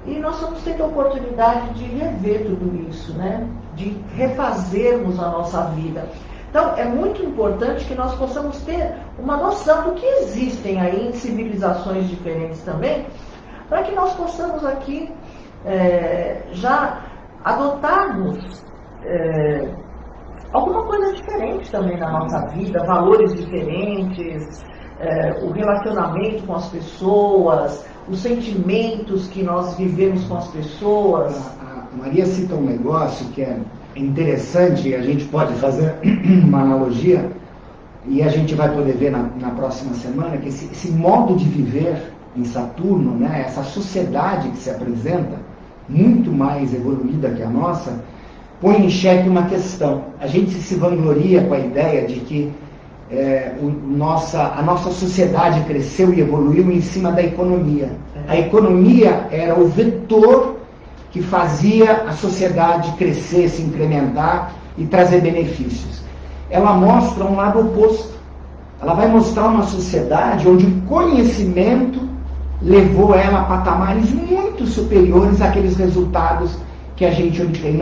E nós estamos tendo a oportunidade de rever tudo isso, né? De refazermos a nossa vida. Então, é muito importante que nós possamos ter uma noção do que existem aí em civilizações diferentes também, para que nós possamos aqui já adotarmos alguma coisa diferente também na nossa vida, valores diferentes, o relacionamento com as pessoas, os sentimentos que nós vivemos com as pessoas. A Maria cita um negócio que é interessante, e a gente pode fazer uma analogia, e a gente vai poder ver na próxima semana, que esse modo de viver em Saturno, né, essa sociedade que se apresenta, muito mais evoluída que a nossa, põe em xeque uma questão. A gente se vangloria com a ideia de que a nossa sociedade cresceu e evoluiu em cima da economia. A economia era o vetor que fazia a sociedade crescer, se incrementar e trazer benefícios. Ela mostra um lado oposto. Ela vai mostrar uma sociedade onde o conhecimento levou ela a patamares muito superiores àqueles resultados que a gente obtém.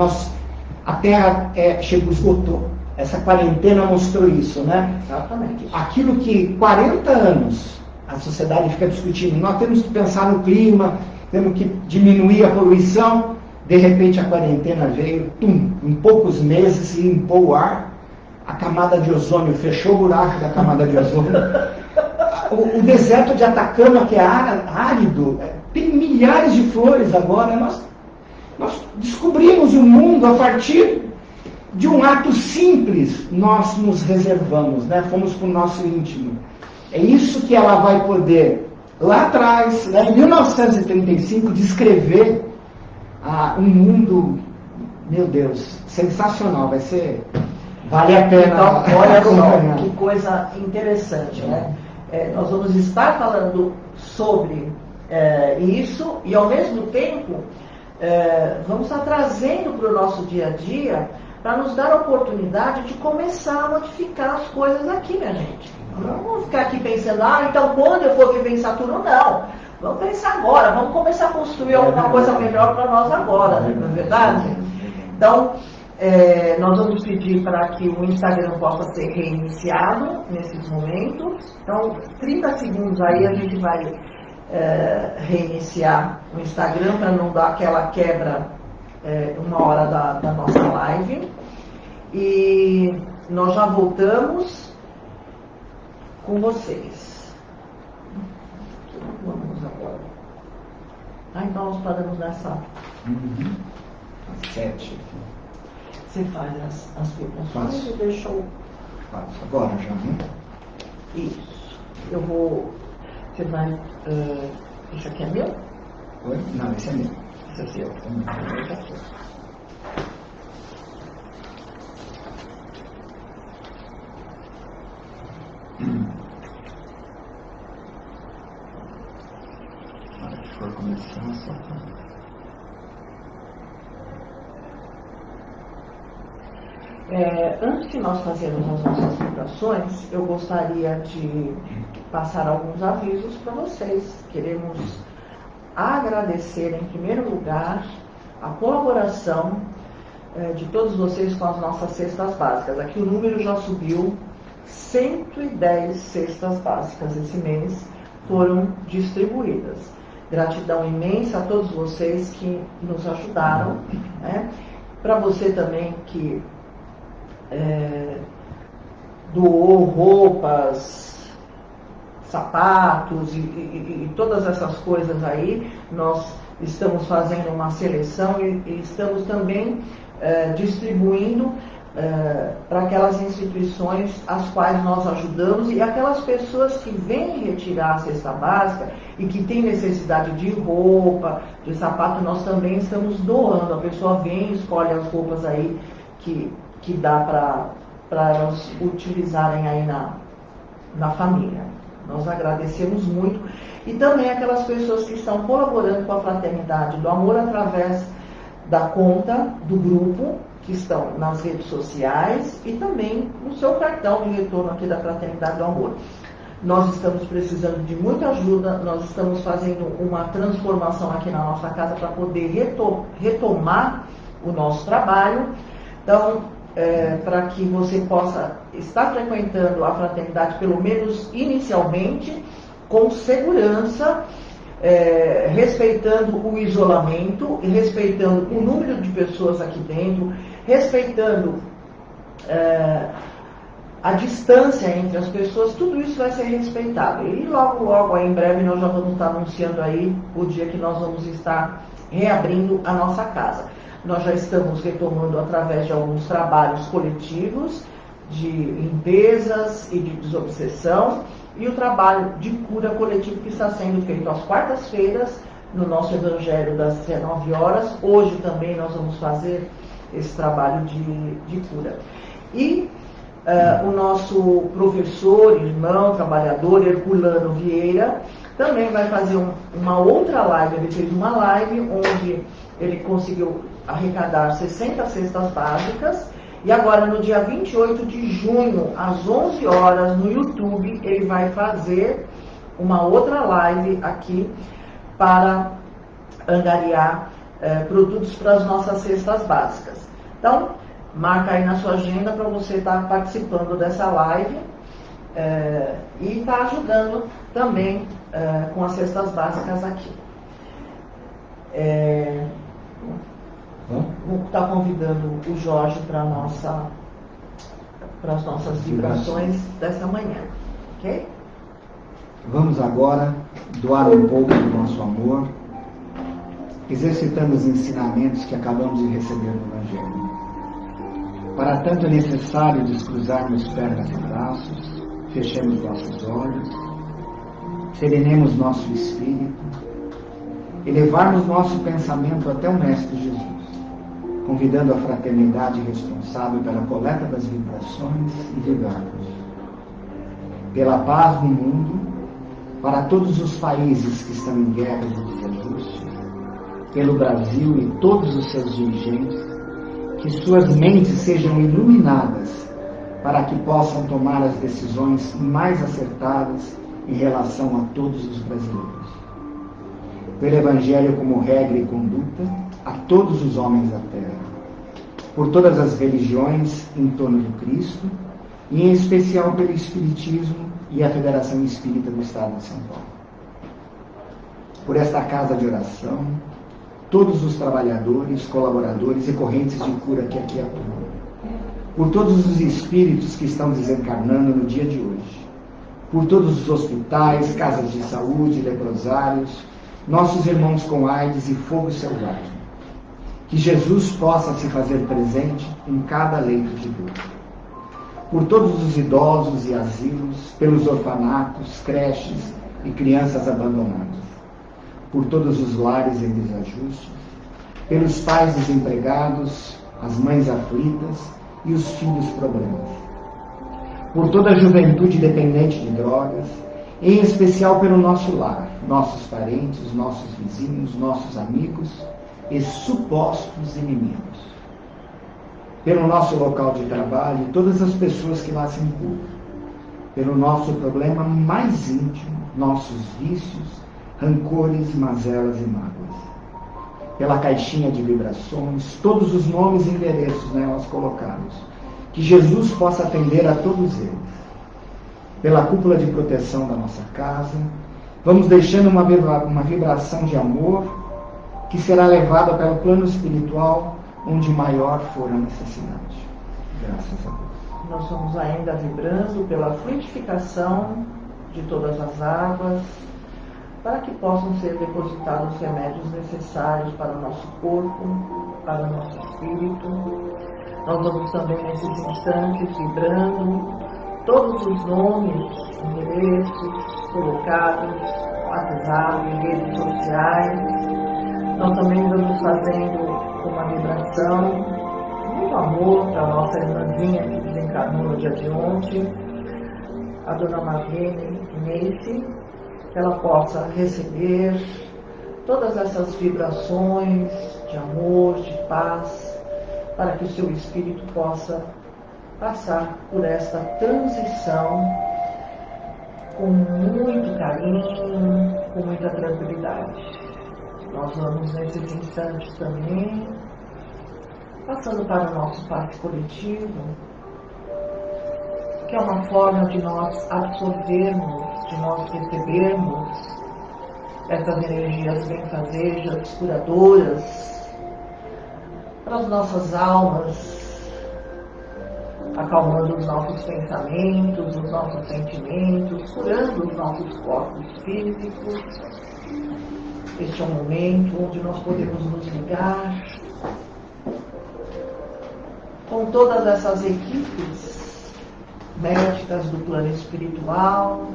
A Terra esgotou. Essa quarentena mostrou isso, né? Exatamente. Aquilo que 40 anos a sociedade fica discutindo, nós temos que pensar no clima, temos que diminuir a poluição, de repente a quarentena veio, em poucos meses limpou o ar, a camada de ozônio, fechou o buraco da camada de ozônio. O deserto de Atacama, que é árido, tem milhares de flores agora. Nós descobrimos o mundo a partir de um ato simples, nós nos reservamos, né? Fomos para o nosso íntimo. É isso que ela vai poder, lá atrás, né, em 1935, descrever um mundo, meu Deus, sensacional, vale a pena. Então, olha só, que coisa interessante, né? Nós vamos estar falando sobre isso e, ao mesmo tempo, vamos estar trazendo para o nosso dia a dia para nos dar a oportunidade de começar a modificar as coisas aqui, minha gente. Não vamos ficar aqui pensando, então quando eu for viver em Saturno, não. Vamos pensar agora, vamos começar a construir alguma coisa melhor para nós agora, não é verdade? Então, nós vamos pedir para que o Instagram possa ser reiniciado nesses momentos. Então, 30 segundos aí a gente vai reiniciar o Instagram para não dar aquela quebra uma hora da nossa live. E nós já voltamos com vocês. Vamos agora. Então nós paramos nessa. Às 7. Você faz as perguntas e deixa eu. Faço agora já, né? Isso. Eu vou. Você vai. Isso aqui é meu? Oi? Não, esse é meu. Esse é seu. Esse é seu. Na hora que for começar, só antes de nós fazermos as nossas vibrações, eu gostaria de passar alguns avisos para vocês. Queremos agradecer, em primeiro lugar, a colaboração de todos vocês com as nossas cestas básicas. Aqui o número já subiu, 110 cestas básicas esse mês foram distribuídas. Gratidão imensa a todos vocês que nos ajudaram, né? Para você também que doou roupas, sapatos e todas essas coisas aí, nós estamos fazendo uma seleção e estamos também distribuindo para aquelas instituições às quais nós ajudamos e aquelas pessoas que vêm retirar a cesta básica e que têm necessidade de roupa, de sapato, nós também estamos doando. A pessoa vem e escolhe as roupas aí que dá para elas utilizarem aí na família. Nós agradecemos muito. E também aquelas pessoas que estão colaborando com a Fraternidade do Amor através da conta do grupo, que estão nas redes sociais e também no seu cartão de retorno aqui da Fraternidade do Amor. Nós estamos precisando de muita ajuda, nós estamos fazendo uma transformação aqui na nossa casa para poder retomar o nosso trabalho. Então, para que você possa estar frequentando a Fraternidade, pelo menos inicialmente, com segurança, respeitando o isolamento, respeitando o número de pessoas aqui dentro, respeitando a distância entre as pessoas, tudo isso vai ser respeitado. E logo, logo, aí, em breve, nós já vamos estar anunciando aí o dia que nós vamos estar reabrindo a nossa casa. Nós já estamos retomando através de alguns trabalhos coletivos, de limpezas e de desobsessão, e o trabalho de cura coletivo que está sendo feito às quartas-feiras, no nosso Evangelho das 19 horas. Hoje também nós vamos fazer esse trabalho de cura. E o nosso professor, irmão, trabalhador, Herculano Vieira, também vai fazer uma outra live. Ele fez uma live onde ele conseguiu arrecadar 60 cestas básicas. E agora, no dia 28 de junho, às 11 horas, no YouTube, ele vai fazer uma outra live aqui para angariar produtos para as nossas cestas básicas. Então, marca aí na sua agenda para você estar participando dessa live e estar ajudando também com as cestas básicas aqui. Vou estar convidando o Jorge para as nossas vibrações dessa manhã, ok? Vamos agora doar um pouco do nosso amor, exercitando os ensinamentos que acabamos de receber no Evangelho. Para tanto é necessário descruzarmos pernas e braços, fechemos nossos olhos, serenemos nosso espírito, elevarmos nosso pensamento até o Mestre Jesus, convidando a fraternidade responsável pela coleta das vibrações e vibrarmos. Pela paz no mundo, para todos os países que estão em guerra e desajuste, pelo Brasil e todos os seus dirigentes, que suas mentes sejam iluminadas para que possam tomar as decisões mais acertadas em relação a todos os brasileiros. Pelo Evangelho como regra e conduta a todos os homens da terra, por todas as religiões em torno do Cristo, e em especial pelo Espiritismo e a Federação Espírita do Estado de São Paulo. Por esta casa de oração, todos os trabalhadores, colaboradores e correntes de cura que aqui atuam. Por todos os espíritos que estão desencarnando no dia de hoje. Por todos os hospitais, casas de saúde, leprosários, nossos irmãos com AIDS e fogo selvagem. Que Jesus possa se fazer presente em cada leito de dor. Por todos os idosos e asilos, pelos orfanatos, creches e crianças abandonadas. Por todos os lares em desajustes, pelos pais desempregados, as mães aflitas e os filhos problemas. Por toda a juventude dependente de drogas, em especial pelo nosso lar, nossos parentes, nossos vizinhos, nossos amigos e supostos inimigos. Pelo nosso local de trabalho e todas as pessoas que lá se encontram. Pelo nosso problema mais íntimo, nossos vícios, rancores, mazelas e mágoas. Pela caixinha de vibrações, todos os nomes e endereços nelas colocados. Que Jesus possa atender a todos eles. Pela cúpula de proteção da nossa casa, vamos deixando uma vibração de amor que será levada pelo plano espiritual onde maior for a necessidade. Graças a Deus. Nós vamos ainda vibrando pela fluidificação de todas as águas, para que possam ser depositados os remédios necessários para o nosso corpo, para o nosso espírito. Nós vamos também, nesses instantes, vibrando todos os nomes, endereços colocados, WhatsApp, redes sociais. Nós também vamos fazendo uma vibração, muito amor para a nossa irmãzinha que desencarnou no dia de ontem, a dona Marlene Neice, que ela possa receber todas essas vibrações de amor, de paz, para que o seu espírito possa passar por esta transição com muito carinho, com muita tranquilidade. Nós vamos nesses instantes também passando para o nosso passe coletivo, que é uma forma de nós absorvermos, de nós recebermos essas energias benfazejas, curadoras, para as nossas almas, acalmando os nossos pensamentos, os nossos sentimentos, curando os nossos corpos físicos. Este é um momento onde nós podemos nos ligar com todas essas equipes médicas do plano espiritual,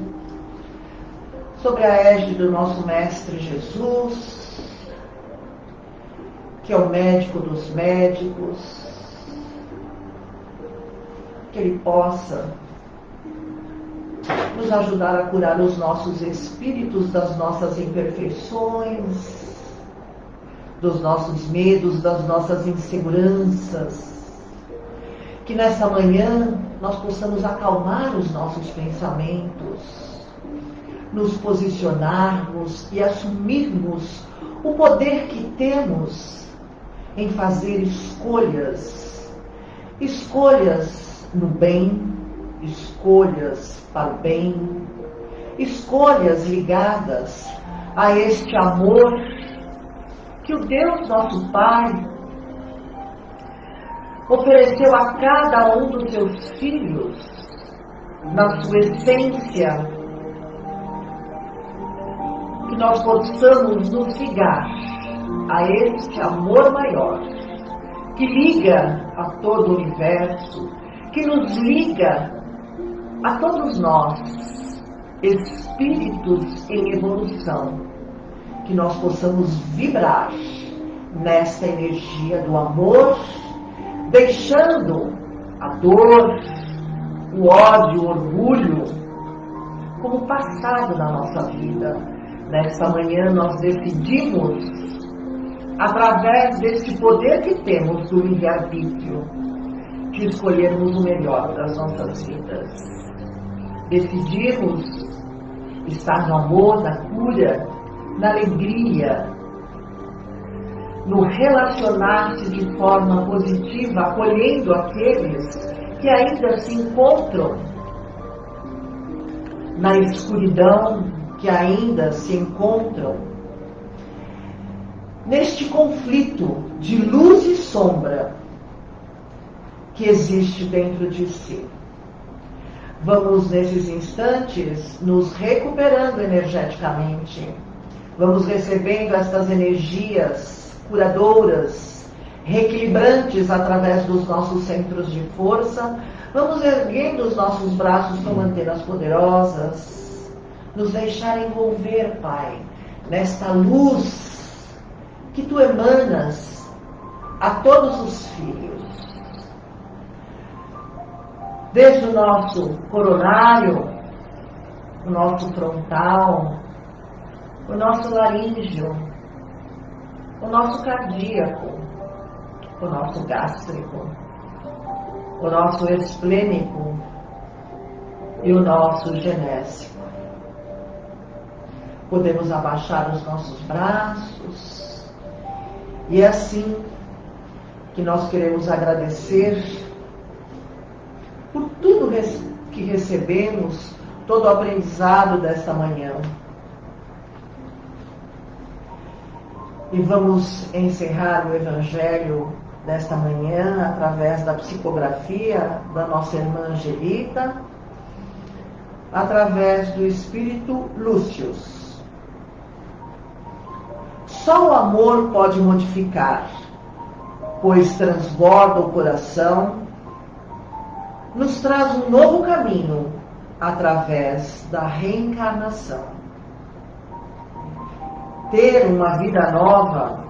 sob a égide do nosso Mestre Jesus, que é o médico dos médicos, que Ele possa nos ajudar a curar os nossos espíritos das nossas imperfeições, dos nossos medos, das nossas inseguranças. Que nessa manhã nós possamos acalmar os nossos pensamentos, nos posicionarmos e assumirmos o poder que temos em fazer escolhas no bem, escolhas para o bem, escolhas ligadas a este amor que o Deus nosso Pai ofereceu a cada um dos seus filhos na sua essência, que nós possamos nos ligar a este amor maior, que liga a todo o universo, que nos liga a todos nós, espíritos em evolução, que nós possamos vibrar nesta energia do amor, deixando a dor, o ódio, o orgulho como passado na nossa vida. Nesta manhã nós decidimos, através desse poder que temos do livre-arbítrio, de escolhermos o melhor das nossas vidas. Decidimos estar no amor, na cura, na alegria, no relacionar-se de forma positiva, acolhendo aqueles que ainda se encontram na escuridão, que ainda se encontram neste conflito de luz e sombra que existe dentro de si. Vamos, nesses instantes, nos recuperando energeticamente. Vamos recebendo estas energias curadoras, reequilibrantes através dos nossos centros de força. Vamos erguendo os nossos braços como antenas poderosas, nos deixar envolver, Pai, nesta luz que Tu emanas a todos os filhos. Desde o nosso coronário, o nosso frontal, o nosso laríngeo, o nosso cardíaco, o nosso gástrico, o nosso esplênico e o nosso genésico. Podemos abaixar os nossos braços e é assim que nós queremos agradecer por tudo que recebemos, todo o aprendizado desta manhã. E vamos encerrar o Evangelho desta manhã através da psicografia da nossa irmã Angelita, através do Espírito Lúcius. Só o amor pode modificar, pois transborda o coração, nos traz um novo caminho através da reencarnação. Ter uma vida nova,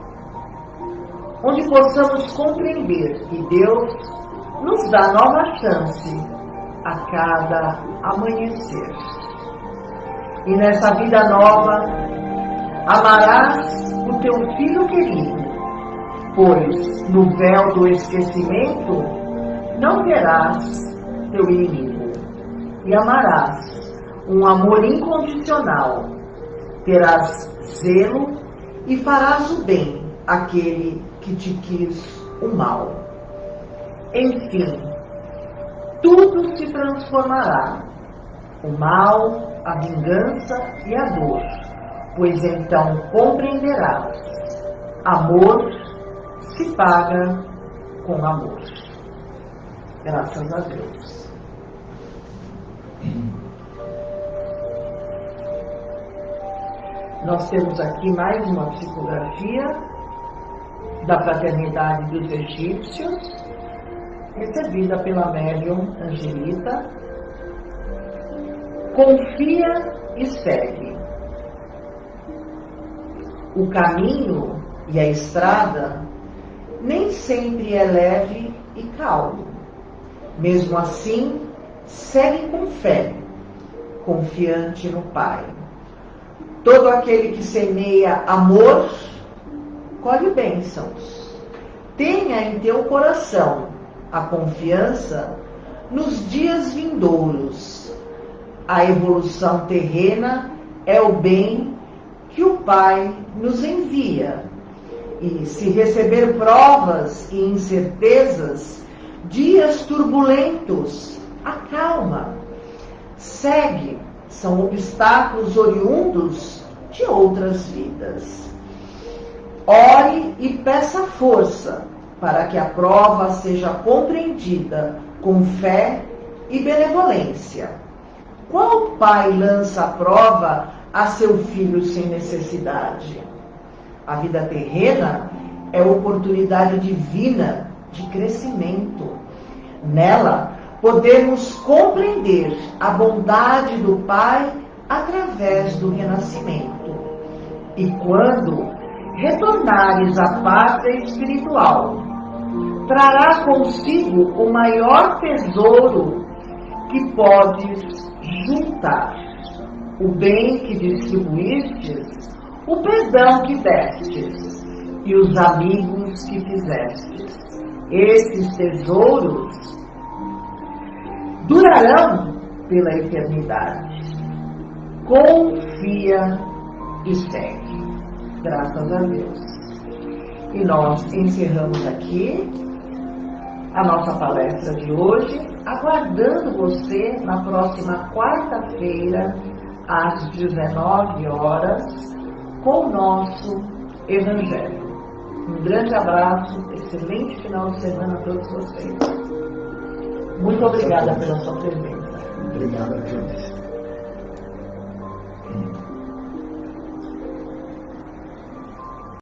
onde possamos compreender que Deus nos dá nova chance a cada amanhecer. E nessa vida nova, amarás o teu filho querido, pois no véu do esquecimento não verás teu inimigo. E amarás um amor incondicional, terás zelo e farás o bem àquele que te quis o mal. Enfim, tudo se transformará, o mal, a vingança e a dor, pois então compreenderás, amor se paga com amor. Graças a Deus. Nós temos aqui mais uma psicografia da Fraternidade dos Egípcios, recebida pela médium Angelita. Confia e segue. O caminho e a estrada nem sempre é leve e calmo. Mesmo assim, segue com fé, confiante no Pai. Todo aquele que semeia amor, colhe bênçãos. Tenha em teu coração a confiança nos dias vindouros. A evolução terrena é o bem que o Pai nos envia. E se receber provas e incertezas, dias turbulentos, acalma. Segue, são obstáculos oriundos de outras vidas. Ore e peça força para que a prova seja compreendida com fé e benevolência. Qual pai lança a prova a seu filho sem necessidade? A vida terrena é oportunidade divina de crescimento. Nela, podemos compreender a bondade do Pai através do renascimento. E quando retornares à pátria espiritual, trará consigo o maior tesouro que podes juntar: o bem que distribuístes, o perdão que destes e os amigos que fizestes. Esses tesouros durarão pela eternidade. Confia e segue. Graças a Deus. E nós encerramos aqui a nossa palestra de hoje, aguardando você na próxima quarta-feira, às 19 horas, com o nosso Evangelho. Um grande abraço, excelente final de semana a todos vocês. Muito obrigada pela sua presença. Obrigado a todos.